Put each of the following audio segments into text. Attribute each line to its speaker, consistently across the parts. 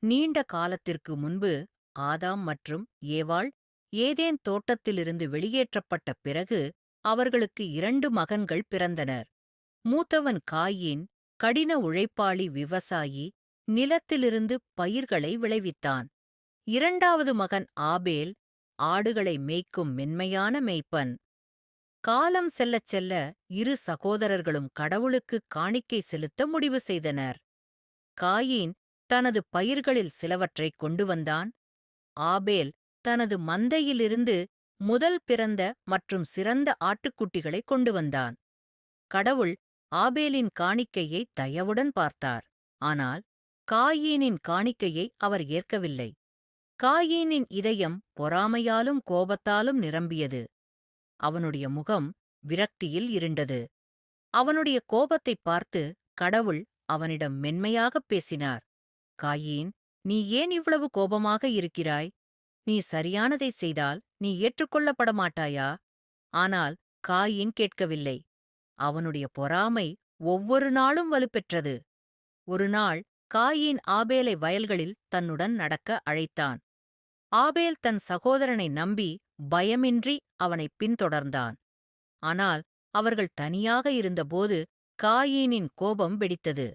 Speaker 1: நீண்ட காலத்திற்கு முன்பு ஆதாம் மற்றும் ஏவாள் ஏதேன் தோட்டத்திலிருந்து வெளியேற்றப்பட்ட பிறகு அவர்களுக்கு 2 மகன்கள் பிறந்தனர். மூத்தவன் காயீன் கடின உழைப்பாளி விவசாயி, நிலத்திலிருந்து பயிர்களை விளைவித்தான். இரண்டாவது மகன் ஆபேல் ஆடுகளை மேய்க்கும் மென்மையான மேய்ப்பன். காலம் செல்லச் செல்ல இரு சகோதரர்களும் கடவுளுக்கு காணிக்கை செலுத்த முடிவு செய்தனர். காயீன் தனது பயிர்களில் சிலவற்றைக் கொண்டு வந்தான். ஆபேல் தனது மந்தையிலிருந்து முதல் பிறந்த மற்றும் சிறந்த ஆட்டுக்குட்டிகளைக் கொண்டு வந்தான். கடவுள் ஆபேலின் காணிக்கையை தயவுடன் பார்த்தார். ஆனால் காயீனின் காணிக்கையை அவர் ஏற்கவில்லை. காயீனின் இதயம் பொறாமையாலும் கோபத்தாலும் நிரம்பியது. அவனுடைய முகம் விரக்தியில் இருண்டது. அவனுடைய கோபத்தைப் பார்த்து கடவுள் அவனிடம் மென்மையாகப் பேசினார். காயீன், நீ ஏன் இவ்வளவு கோபமாக இருக்கிறாய்? நீ சரியானதைச் செய்தால் நீ ஏற்றுக்கொள்ளப்பட மாட்டாயா? ஆனால் காயீன் கேட்கவில்லை. அவனுடைய பொறாமை ஒவ்வொரு நாளும் வலுப்பெற்றது. ஒரு நாள் காயீன் ஆபேலை வயல்களில் தன்னுடன் நடக்க அழைத்தான். ஆபேல் தன் சகோதரனை நம்பி பயமின்றி அவனைப் பின்தொடர்ந்தான். ஆனால் அவர்கள் தனியாக இருந்தபோது காயீனின் கோபம் வெடித்தது.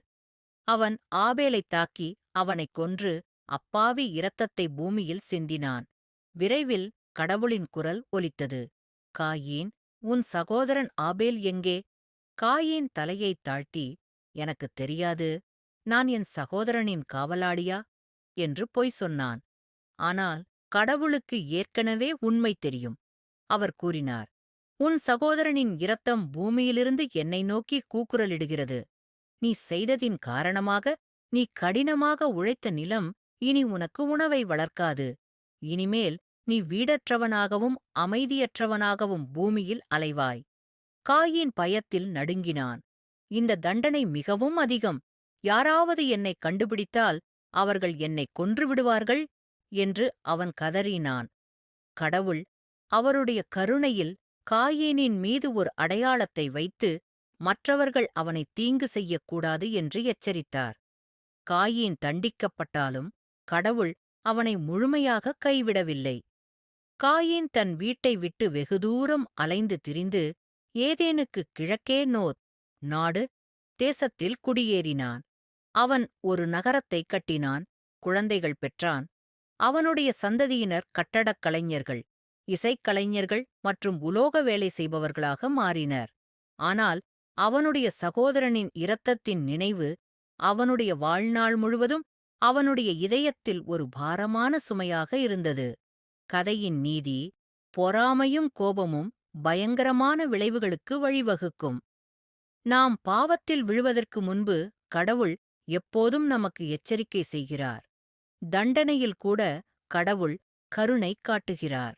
Speaker 1: அவன் ஆபேலைத் தாக்கி அவனைக் கொன்று அப்பாவி இரத்தத்தை பூமியில் சிந்தினான். விரைவில் கடவுளின் குரல் ஒலித்தது. காயீன், உன் சகோதரன் ஆபேல் எங்கே? காயீன் தலையைத் தாழ்த்தி, எனக்குத் தெரியாது, நான் என் சகோதரனின் காவலாளியா? என்று பொய் சொன்னான். ஆனால் கடவுளுக்கு ஏற்கனவே உண்மை தெரியும். அவர் கூறினார், உன் சகோதரனின் இரத்தம் பூமியிலிருந்து என்னை நோக்கி கூக்குரலிடுகிறது. நீ செய்ததின் காரணமாக நீ கடினமாக உழைத்த நிலம் இனி உனக்கு உணவை வளர்க்காது. இனிமேல் நீ வீடற்றவனாகவும் அமைதியற்றவனாகவும் பூமியில் அலைவாய். காயீன் பயத்தில் நடுங்கினான். இந்த தண்டனை மிகவும் அதிகம். யாராவது என்னைக் கண்டுபிடித்தால் அவர்கள் என்னைக் கொன்றுவிடுவார்கள் என்று அவன் கதறினான். கடவுள் அவருடைய கருணையில் காயீனின் மீது ஒரு அடையாளத்தை வைத்து மற்றவர்கள் அவனைத் தீங்கு செய்யக்கூடாது என்று எச்சரித்தார். காயீன் தண்டிக்கப்பட்டாலும் கடவுள் அவனை முழுமையாக கைவிடவில்லை. காயீன் தன் வீட்டை விட்டு வெகு தூரம் அலைந்து திரிந்து ஏதேனுக்குக் கிழக்கே நோத் நாடு தேசத்தில் குடியேறினான். அவன் ஒரு நகரத்தைக் கட்டினான், குழந்தைகள் பெற்றான். அவனுடைய சந்ததியினர் கட்டடக் கலைஞர்கள், இசைக்கலைஞர்கள் மற்றும் உலோக வேலை செய்பவர்களாக மாறினர். ஆனால் அவனுடைய சகோதரனின் இரத்தத்தின் நினைவு அவனுடைய வாழ்நாள் முழுவதும் அவனுடைய இதயத்தில் ஒரு பாரமான சுமையாக இருந்தது. கதையின் நீதி: பொறாமையும் கோபமும் பயங்கரமான விளைவுகளுக்கு வழிவகுக்கும். நாம் பாவத்தில் விழுவதற்கு முன்பு கடவுள் எப்போதும் நமக்கு எச்சரிக்கை செய்கிறார். தண்டனையில் கூட கடவுள் கருணை காட்டுகிறார்.